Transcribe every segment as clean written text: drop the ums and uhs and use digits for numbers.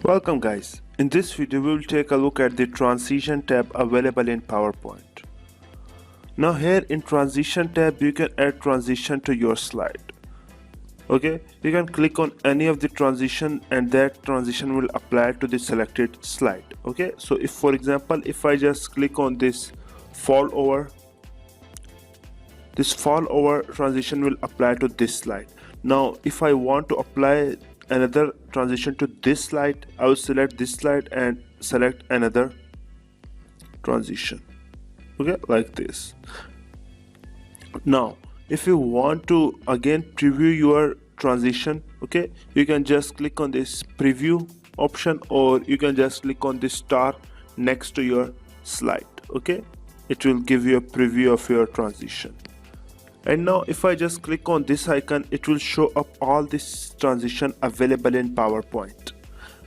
Welcome guys. In this video we will take a look at the transition tab available in PowerPoint. Now here in transition tab you can add transition to your slide. Okay, you can click on any of the transition and that transition will apply to the selected slide. Okay, so if for example if I just click on this fall over transition will apply to this slide. Now if I want to apply another transition to this slide, I will select this slide and select another transition. Okay, like this. Now if you want to again preview your transition, okay, you can just click on this preview option, or you can just click on this star next to your slide. Okay, it will give you a preview of your transition. And now if I just click on this icon, it will show up all this transition available in PowerPoint.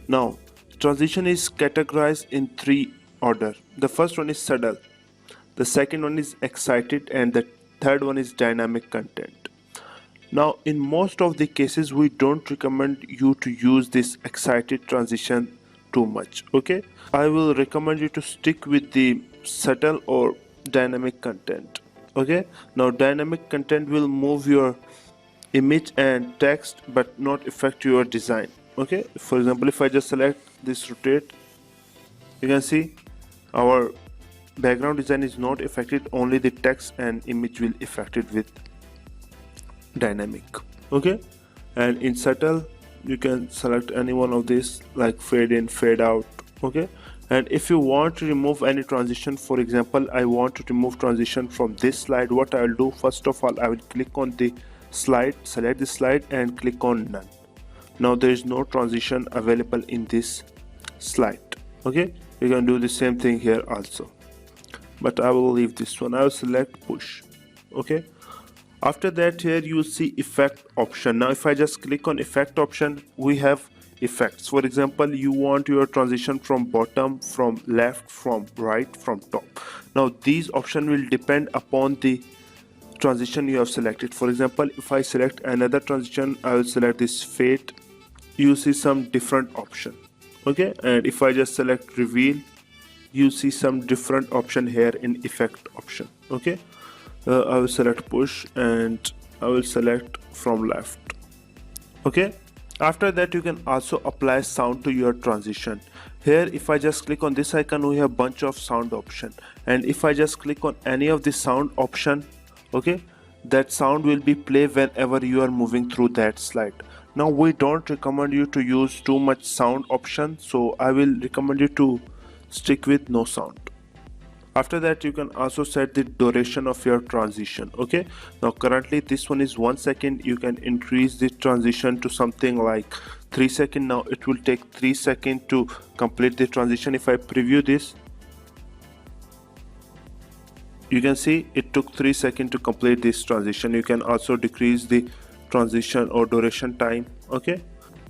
Now transition is categorized in three order. The first one is subtle, the second one is excited, and the third one is dynamic content. Now in most of the cases we don't recommend you to use this excited transition too much. Okay, I will recommend you to stick with the subtle or dynamic content. Okay, now dynamic content will move your image and text but not affect your design. Okay, for example if I just select this rotate, you can see our background design is not affected, only the text and image will affected with dynamic. Okay, and in subtle you can select any one of these like fade in, fade out. Okay, and if you want to remove any transition, for example I want to remove transition from this slide, what I will do, first of all I will click on the slide, select the slide and click on none. Now there is no transition available in this slide. Okay, you can do the same thing here also, but I will leave this one. I will select push. Okay, after that here you will see effect option. Now if I just click on effect option, we have effects. For example, you want your transition from bottom, from left, from right, from top. Now these options will depend upon the transition you have selected. For example, if I select another transition, I will select this fade, you see some different option. Okay, and if I just select reveal, you see some different option here in effect option. Okay, I will select push and I will select from left. Okay, after that you can also apply sound to your transition. Here if I just click on this icon, we have bunch of sound option, and if I just click on any of the sound option, okay, that sound will be play whenever you are moving through that slide. Now we don't recommend you to use too much sound option, so I will recommend you to stick with no sound. After that you can also set the duration of your transition. Okay, now currently this one is 1 second. You can increase the transition to something like 3 seconds. Now it will take 3 seconds to complete the transition. If I preview this, you can see it took 3 seconds to complete this transition. You can also decrease the transition or duration time. Okay,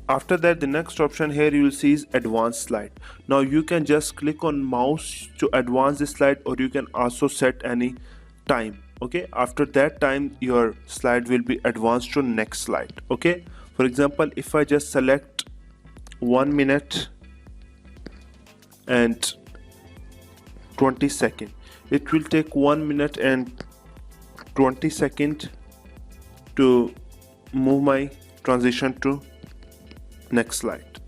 after that the next option here you will see is advanced slide. Now you can just click on mouse to advance the slide, or you can also set any time. Okay, after that time your slide will be advanced to next slide. Okay, for example if I just select 1 minute and 20 seconds, it will take 1 minute and 20 seconds to move my transition to next slide.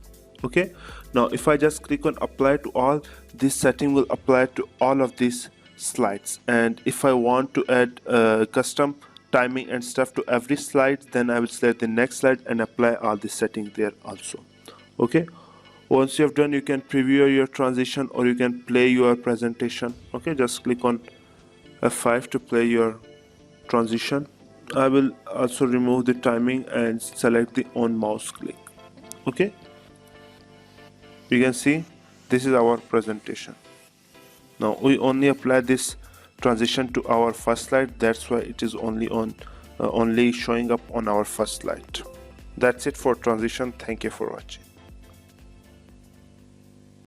Okay, now if I just click on apply to all, this setting will apply to all of these slides, and if I want to add custom timing and stuff to every slide, then I will select the next slide and apply all the settings there also. Okay, once you have done, you can preview your transition or you can play your presentation. Okay, just click on F5 to play your transition. I will also remove the timing and select the on mouse click. Okay, you can see this is our presentation. Now we only apply this transition to our first slide, that's why it is only showing up on our first slide. That's it for transition. Thank you for watching.